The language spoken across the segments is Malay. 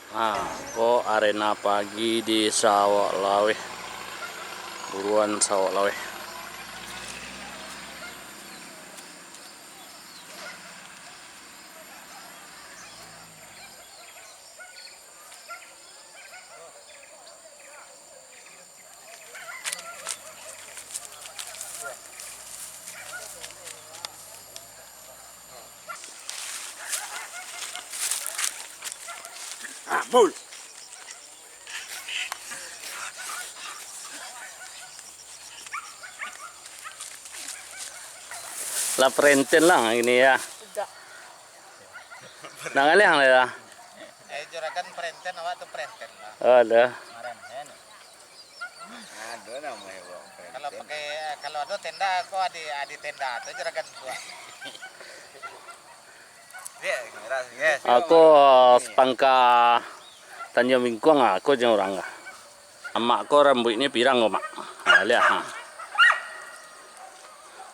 Ko arena pagi di Sawak Laweh, buruan Sawak Laweh. Mul. La perenten lang ini ya. Nangalih ang ya. Juragan perenten awak tu perenten lah. Ada. Ada namanya bang. Kalau pakai kalau ada tenda aku adi tenda tu juragan buat. Yes. Aku sepangka Tanjung Bingkong aku jeung orang. Emak ko rambutnya pirang kok mak. Lihat ha.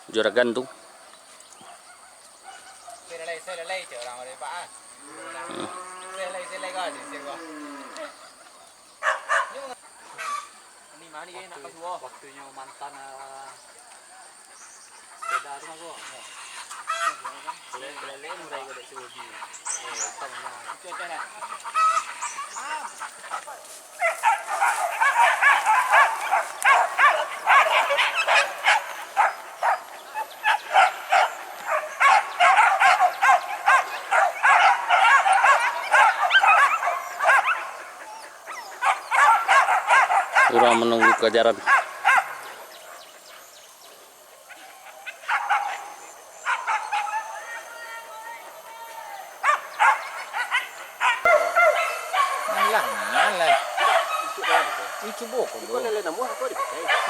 Juragan tu. Selai je orang ada pak ah. Selai kau di sini kau. Ini mana ni nak kau waktunya mantan sepeda tu aku. Lele murai kau dah cuci. Tengah cuci dah. Kurang menunggu kejaran. Malah. Itu boko.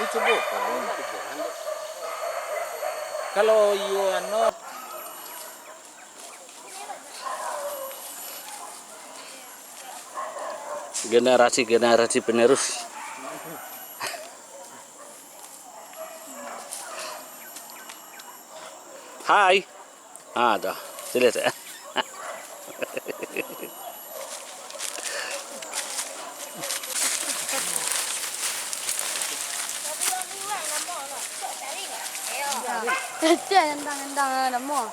Itu boko. Kalau you ano Generasi penerus. Hai. Dah. Selesai. Dia endang-endang nama.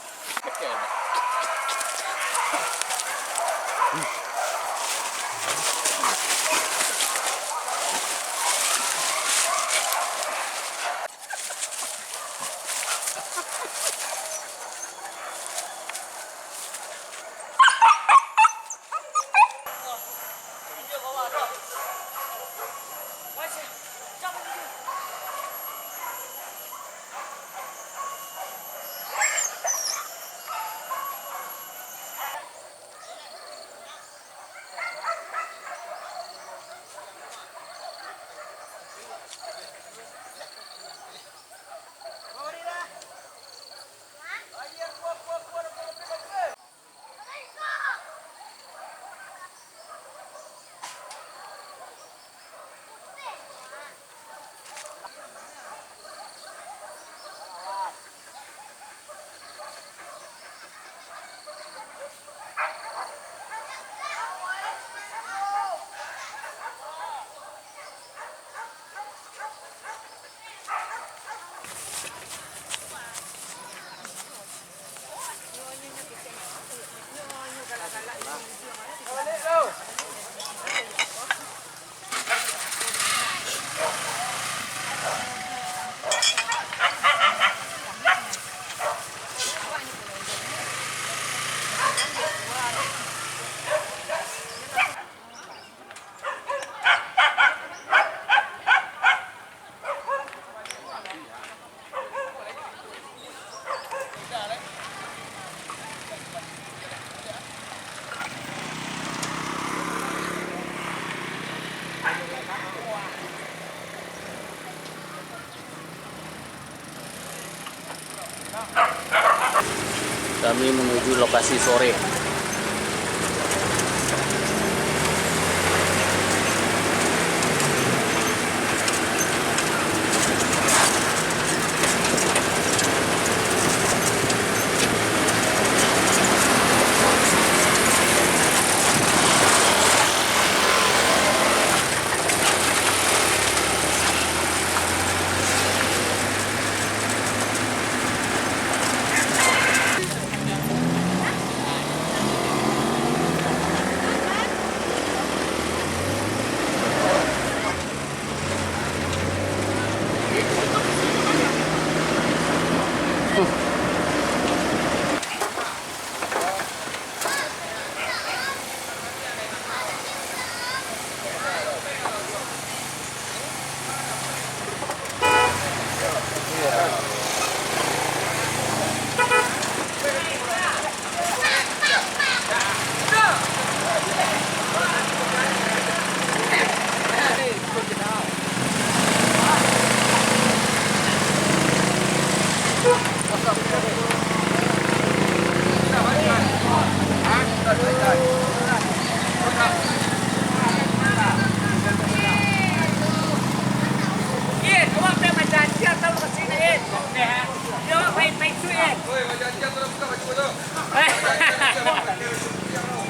Kami menuju lokasi sore.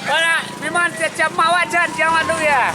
Wala, memang siap mawajan jangan dulu ya.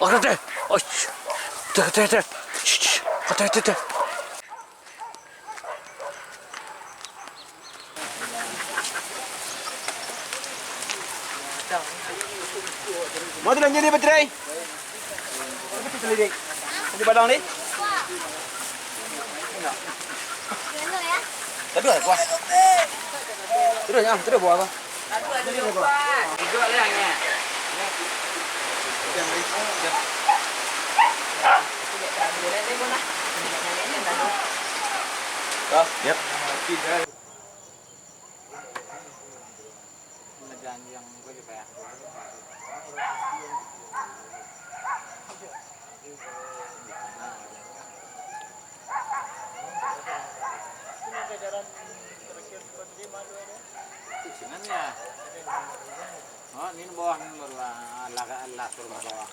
Oh, ada. Oh, ada. Ada. Mau tulang jadi bateri? Apa tu lidik? Di badang ni? Tadu lah kuah. Terus buat apa? Duduk lah ni. Yep. yang gue juga ya. Sebenarnya. Oh, ini bawah ini baru lah, lah turun bawah.